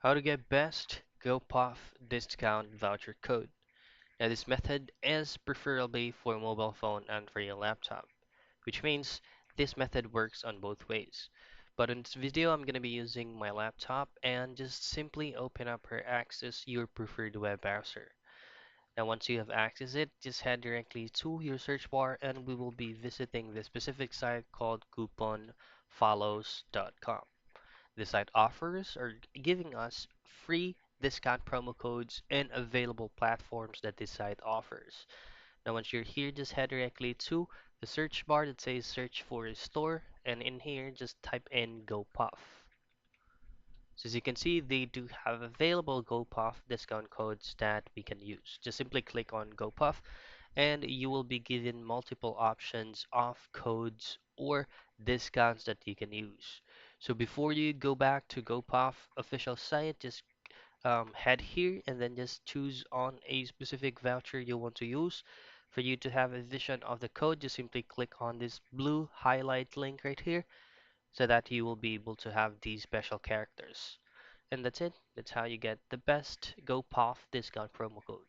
How to get best Gopuff discount voucher code. Now this method is preferably for mobile phone and for your laptop, which means this method works on both ways. But in this video, I'm going to be using my laptop and just simply open up or access your preferred web browser. Now once you have accessed it, just head directly to your search bar and we will be visiting the specific site called couponfollows.com. The site offers or giving us free discount promo codes and available platforms that this site offers. Now, once you're here, just head directly to the search bar that says search for a store, and in here, just type in GoPuff. So as you can see, they do have available GoPuff discount codes that we can use. Just simply click on GoPuff and you will be given multiple options of codes or discounts that you can use. So before you go back to GoPuff official site, just head here and then just choose on a specific voucher you want to use. For you to have a vision of the code, just simply click on this blue highlight link right here so that you will be able to have these special characters. And that's it. That's how you get the best GoPuff discount promo code.